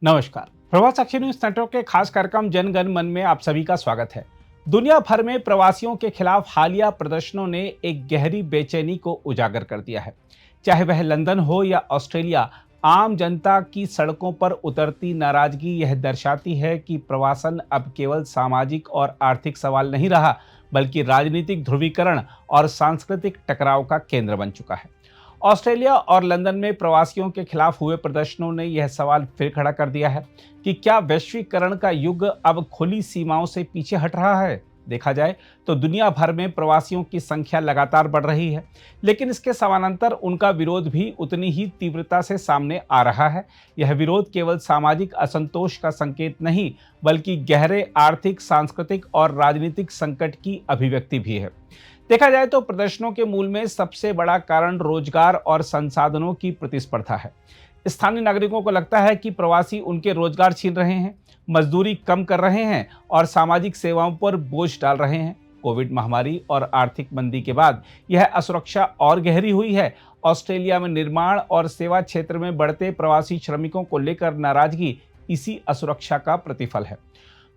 नमस्कार। प्रभात साक्षी news network के खास कार्यक्रम जन गण मन में आप सभी का स्वागत है। दुनिया भर में प्रवासियों के खिलाफ हालिया प्रदर्शनों ने एक गहरी बेचैनी को उजागर कर दिया है। चाहे वह लंदन हो या ऑस्ट्रेलिया, आम जनता की सड़कों पर उतरती नाराजगी यह दर्शाती है कि प्रवासन अब केवल सामाजिक और आर्थिक सवाल नहीं रहा, बल्कि राजनीतिक ध्रुवीकरण और सांस्कृतिक टकराव का केंद्र बन चुका है। ऑस्ट्रेलिया और लंदन में प्रवासियों के खिलाफ हुए प्रदर्शनों ने यह सवाल फिर खड़ा कर दिया है कि क्या वैश्वीकरण का युग अब खुली सीमाओं से पीछे हट रहा है। देखा जाए तो दुनिया भर में प्रवासियों की संख्या लगातार बढ़ रही है, लेकिन इसके समानांतर उनका विरोध भी उतनी ही तीव्रता से सामने आ रहा है। यह विरोध केवल सामाजिक असंतोष का संकेत नहीं, बल्कि गहरे आर्थिक, सांस्कृतिक और राजनीतिक संकट की अभिव्यक्ति भी है। देखा जाए तो प्रदर्शनों के मूल में सबसे बड़ा कारण रोजगार और संसाधनों की प्रतिस्पर्धा है। स्थानीय नागरिकों को लगता है कि प्रवासी उनके रोजगार छीन रहे हैं, मजदूरी कम कर रहे हैं और सामाजिक सेवाओं पर बोझ डाल रहे हैं। कोविड महामारी और आर्थिक मंदी के बाद यह असुरक्षा और गहरी हुई है। ऑस्ट्रेलिया में निर्माण और सेवा क्षेत्र में बढ़ते प्रवासी श्रमिकों को लेकर नाराजगी इसी असुरक्षा का प्रतिफल है।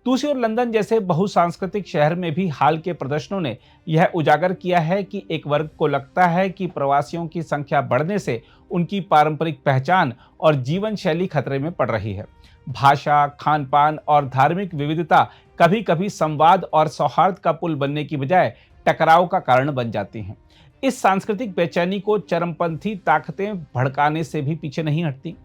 दूसरी ओर लंदन जैसे बहुसांस्कृतिक शहर में भी हाल के प्रदर्शनों ने यह उजागर किया है कि एक वर्ग को लगता है कि प्रवासियों की संख्या बढ़ने से उनकी पारंपरिक पहचान और जीवन शैली खतरे में पड़ रही है। भाषा, खान पान और धार्मिक विविधता कभी कभी संवाद और सौहार्द का पुल बनने की बजाय टकराव का कारण बन जाती हैं। इस सांस्कृतिक बेचैनी को चरमपंथी ताकतें भड़काने से भी पीछे नहीं हटती।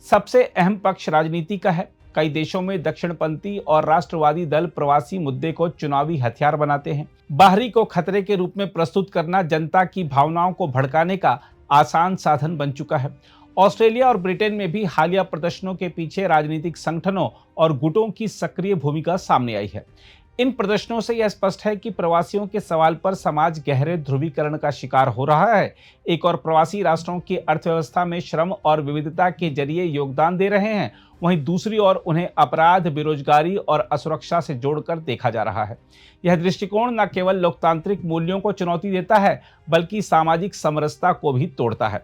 सबसे अहम पक्ष राजनीति का है। कई देशों में दक्षिणपंथी और राष्ट्रवादी दल प्रवासी मुद्दे को चुनावी हथियार बनाते हैं। बाहरी को खतरे के रूप में प्रस्तुत करना जनता की भावनाओं को भड़काने का आसान साधन बन चुका है। ऑस्ट्रेलिया और ब्रिटेन में भी हालिया प्रदर्शनों के पीछे राजनीतिक संगठनों और गुटों की सक्रिय भूमिका सामने आई है। इन प्रदर्शनों से यह स्पष्ट है कि प्रवासियों के सवाल पर समाज गहरे ध्रुवीकरण का शिकार हो रहा है। एक और प्रवासी राष्ट्रों की अर्थव्यवस्था में श्रम और विविधता के जरिए योगदान दे रहे हैं, वहीं दूसरी ओर उन्हें अपराध, बेरोजगारी और असुरक्षा से जोड़कर देखा जा रहा है। यह दृष्टिकोण न केवल लोकतांत्रिक मूल्यों को चुनौती देता है, बल्कि सामाजिक समरसता को भी तोड़ता है।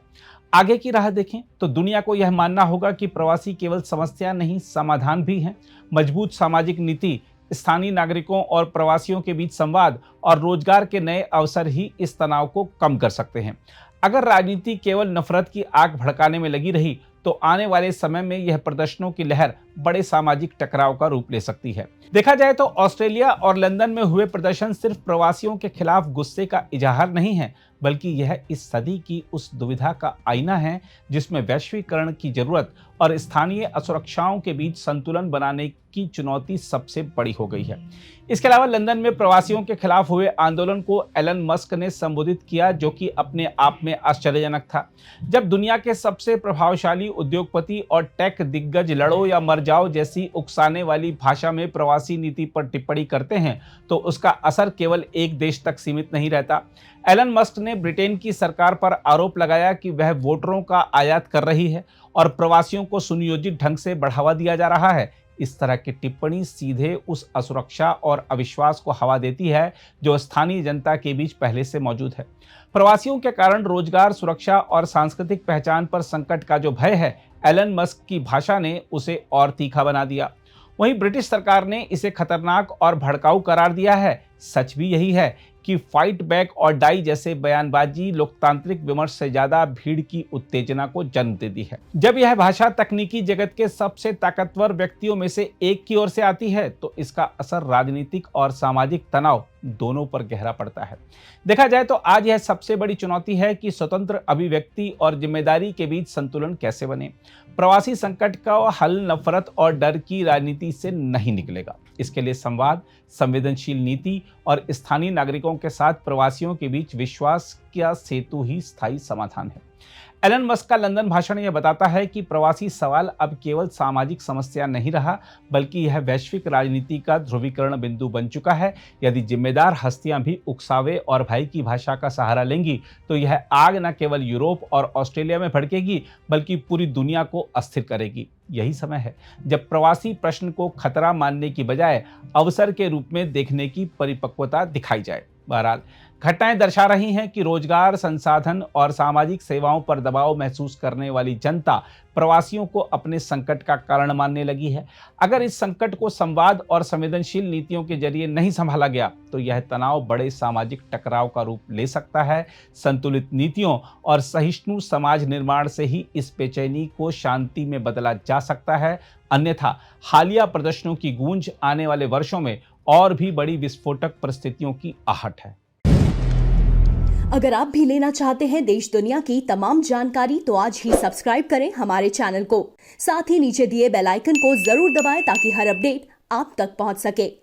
आगे की राह देखें तो दुनिया को यह मानना होगा कि प्रवासी केवल समस्या नहीं, समाधान भी हैं। मजबूत सामाजिक नीति, स्थानीय नागरिकों और प्रवासियों के बीच संवाद और रोजगार के नए अवसर ही इस तनाव को कम कर सकते हैं। अगर राजनीति केवल नफरत की आग भड़काने में लगी रही तो आने वाले समय में यह प्रदर्शनों की लहर बड़े सामाजिक टकराव का रूप ले सकती है। देखा जाए तो ऑस्ट्रेलिया और लंदन में हुए प्रदर्शन सिर्फ प्रवासियों के खिलाफ गुस्से का इजहार नहीं है, बल्कि यह इस सदी की उस दुविधा का आईना है जिसमें वैश्वीकरण की जरूरत और स्थानीय असुरक्षाओं के बीच संतुलन बनाने की चुनौती सबसे बड़ी हो गई है। इसके अलावा लंदन में प्रवासियों के खिलाफ हुए आंदोलन को एलन मस्क ने संबोधित किया, जो कि अपने आप में आश्चर्यजनक था। जब दुनिया के सबसे प्रभावशाली उद्योगपति और टेक दिग्गज लड़ो या मर जाओ जैसी उकसाने वाली भाषा में प्रवासी नीति पर टिप्पणी करते हैं तो उसका असर केवल एक देश तक सीमित नहीं रहता। एलन मस्क ने ब्रिटेन की सरकार पर आरोप लगाया कि वह वोटरों का आयात कर रही है और प्रवासियों को सुनियोजित ढंग से बढ़ावा दिया जा रहा है। इस तरह की टिप्पणी सीधे उस असुरक्षा और अविश्वास को हवा देती है जो स्थानीय जनता के बीच पहले से मौजूद है। प्रवासियों के कारण रोजगार, सुरक्षा और सांस्कृतिक पहचान पर संकट का जो भय है, एलन मस्क की भाषा ने उसे और तीखा बना दिया। वहीं ब्रिटिश सरकार ने इसे खतरनाक और भड़काऊ करार दिया है। सच भी यही है कि फाइट बैक और डाई जैसे बयानबाजी लोकतांत्रिक विमर्श से ज्यादा भीड़ की उत्तेजना को जन्म देती है। जब यह भाषा तकनीकी जगत के सबसे ताकतवर व्यक्तियों में से एक की ओर से आती है तो इसका असर राजनीतिक और सामाजिक तनाव दोनों पर गहरा पड़ता है। देखा जाए तो आज यह सबसे बड़ी चुनौती है कि स्वतंत्र अभिव्यक्ति और जिम्मेदारी के बीच संतुलन कैसे बने। प्रवासी संकट का हल नफरत और डर की राजनीति से नहीं निकलेगा। इसके लिए संवाद, संवेदनशील नीति और स्थानीय नागरिकों के साथ प्रवासियों के बीच विश्वास का सेतु ही स्थायी समाधान है। एलन मस्क का लंदन भाषण यह बताता है कि प्रवासी सवाल अब केवल सामाजिक समस्या नहीं रहा, बल्कि यह वैश्विक राजनीति का ध्रुवीकरण बिंदु बन चुका है। यदि जिम्मेदार हस्तियां भी उकसावे और भय की भाषा का सहारा लेंगी तो यह आग न केवल यूरोप और ऑस्ट्रेलिया में भड़केगी, बल्कि पूरी दुनिया को अस्थिर करेगी। यही समय है जब प्रवासी प्रश्न को खतरा मानने की बजाय अवसर के रूप में देखने की परिपक्वता दिखाई जाए। बहरहाल घटनाएं दर्शा रही हैं कि रोजगार, संसाधन और सामाजिक सेवाओं पर दबाव महसूस करने वाली जनता प्रवासियों को अपने संकट का कारण मानने लगी है। अगर इस संकट को संवाद और संवेदनशील नीतियों के जरिए नहीं संभाला गया तो यह तनाव बड़े सामाजिक टकराव का रूप ले सकता है। संतुलित नीतियों और सहिष्णु समाज निर्माण से ही इस बेचैनी को शांति में बदला जा सकता है। अन्यथा हालिया प्रदर्शनों की गूंज आने वाले वर्षों में और भी बड़ी विस्फोटक परिस्थितियों की आहट है। अगर आप भी लेना चाहते हैं देश दुनिया की तमाम जानकारी तो आज ही सब्सक्राइब करें हमारे चैनल को। साथ ही नीचे दिए बेल आइकन को जरूर दबाएं ताकि हर अपडेट आप तक पहुंच सके।